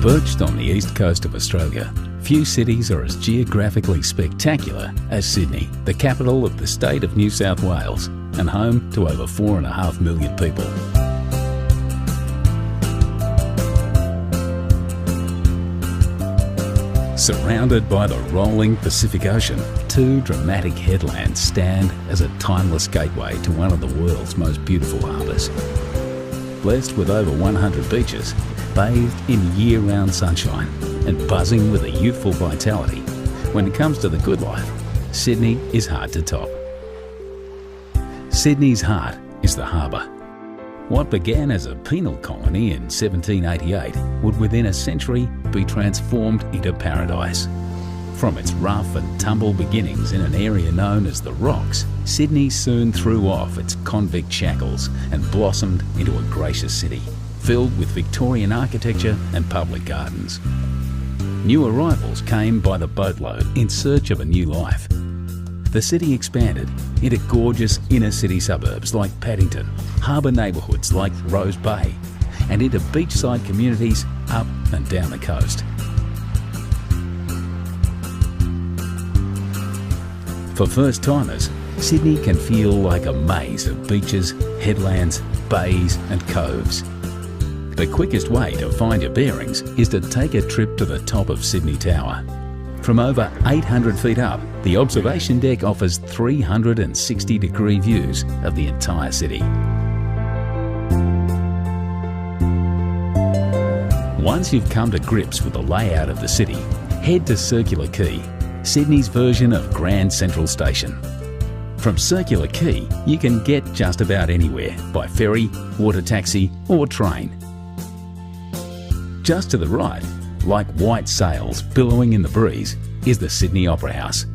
Perched on the east coast of Australia, few cities are as geographically spectacular as Sydney, the capital of the state of New South Wales and home to over 4.5 million people. Surrounded by the rolling Pacific Ocean, two dramatic headlands stand as a timeless gateway to one of the world's most beautiful harbours. Blessed with over 100 beaches, bathed in year-round sunshine and buzzing with a youthful vitality, when it comes to the good life, Sydney is hard to top. Sydney's heart is the harbour. What began as a penal colony in 1788 would within a century be transformed into paradise. From its rough and tumble beginnings in an area known as the Rocks, Sydney soon threw off its convict shackles and blossomed into a gracious city, filled with Victorian architecture and public gardens. New arrivals came by the boatload in search of a new life. The city expanded into gorgeous inner city suburbs like Paddington, harbour neighbourhoods like Rose Bay, and into beachside communities up and down the coast. For first-timers, Sydney can feel like a maze of beaches, headlands, bays and coves. The quickest way to find your bearings is to take a trip to the top of Sydney Tower. From over 800 feet up, the observation deck offers 360-degree views of the entire city. Once you've come to grips with the layout of the city, head to Circular Quay, Sydney's version of Grand Central Station. From Circular Quay, you can get just about anywhere by ferry, water taxi or train. Just to the right, like white sails billowing in the breeze, is the Sydney Opera House.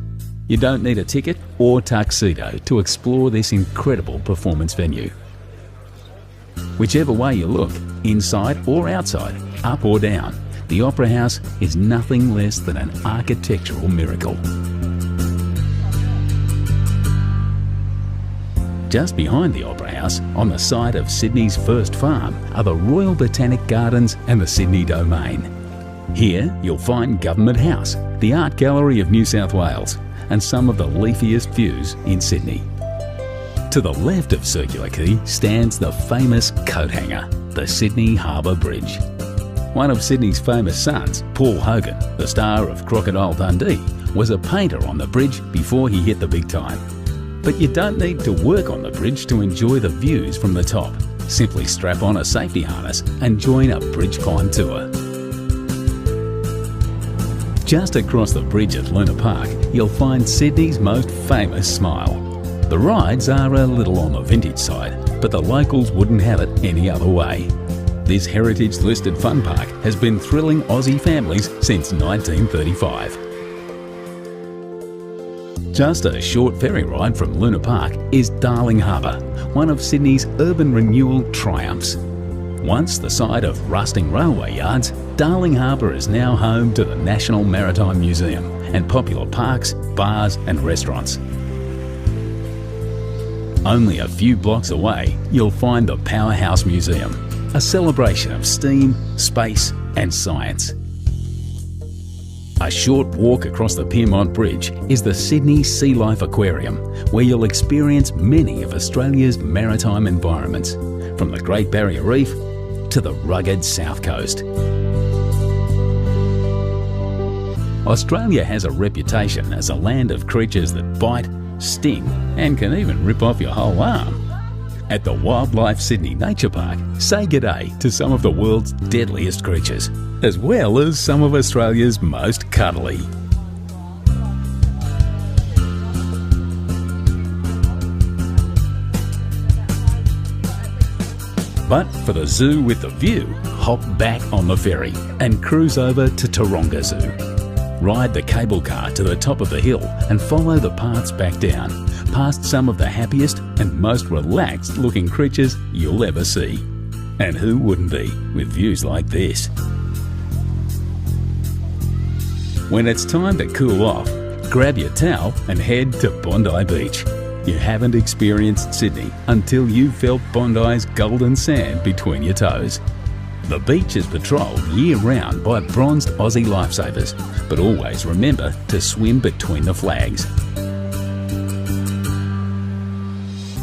You don't need a ticket or tuxedo to explore this incredible performance venue. Whichever way you look, inside or outside, up or down, the Opera House is nothing less than an architectural miracle. Just behind the Opera House, on the site of Sydney's first farm, are the Royal Botanic Gardens and the Sydney Domain. Here you'll find Government House, the Art Gallery of New South Wales, and some of the leafiest views in Sydney. To the left of Circular Quay stands the famous coat hanger, the Sydney Harbour Bridge. One of Sydney's famous sons, Paul Hogan, the star of Crocodile Dundee, was a painter on the bridge before he hit the big time. But you don't need to work on the bridge to enjoy the views from the top. Simply strap on a safety harness and join a bridge climb tour. Just across the bridge at Luna Park, you'll find Sydney's most famous smile. The rides are a little on the vintage side, but the locals wouldn't have it any other way. This heritage-listed fun park has been thrilling Aussie families since 1935. Just a short ferry ride from Luna Park is Darling Harbour, one of Sydney's urban renewal triumphs. Once the site of rusting railway yards, Darling Harbour is now home to the National Maritime Museum and popular parks, bars and restaurants. Only a few blocks away, you'll find the Powerhouse Museum, a celebration of steam, space and science. A short walk across the Pyrmont Bridge is the Sydney Sea Life Aquarium, where you'll experience many of Australia's maritime environments, from the Great Barrier Reef to the rugged South Coast. Australia has a reputation as a land of creatures that bite, sting and can even rip off your whole arm. At the Wildlife Sydney Nature Park, say g'day to some of the world's deadliest creatures, as well as some of Australia's most cuddly. But for the zoo with the view, hop back on the ferry and cruise over to Taronga Zoo. Ride the cable car to the top of the hill and follow the paths back down, past some of the happiest and most relaxed looking creatures you'll ever see. And who wouldn't be with views like this? When it's time to cool off, grab your towel and head to Bondi Beach. You haven't experienced Sydney until you've felt Bondi's golden sand between your toes. The beach is patrolled year-round by bronzed Aussie lifesavers, but always remember to swim between the flags.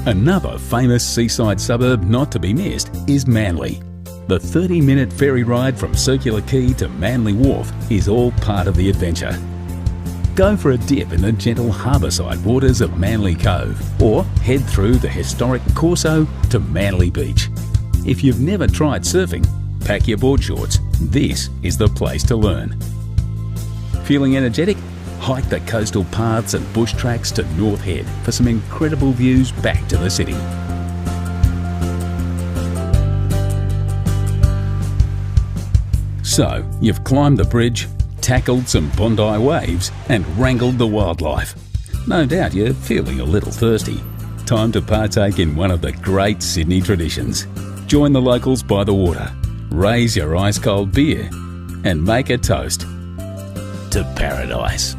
Another famous seaside suburb not to be missed is Manly. The 30-minute ferry ride from Circular Quay to Manly Wharf is all part of the adventure. Go for a dip in the gentle harbourside waters of Manly Cove, or head through the historic Corso to Manly Beach. If you've never tried surfing, pack your board shorts. This is the place to learn. Feeling energetic? Hike the coastal paths and bush tracks to North Head for some incredible views back to the city. So, you've climbed the bridge, tackled some Bondi waves and wrangled the wildlife. No doubt you're feeling a little thirsty. Time to partake in one of the great Sydney traditions. Join the locals by the water, raise your ice-cold beer and make a toast to paradise.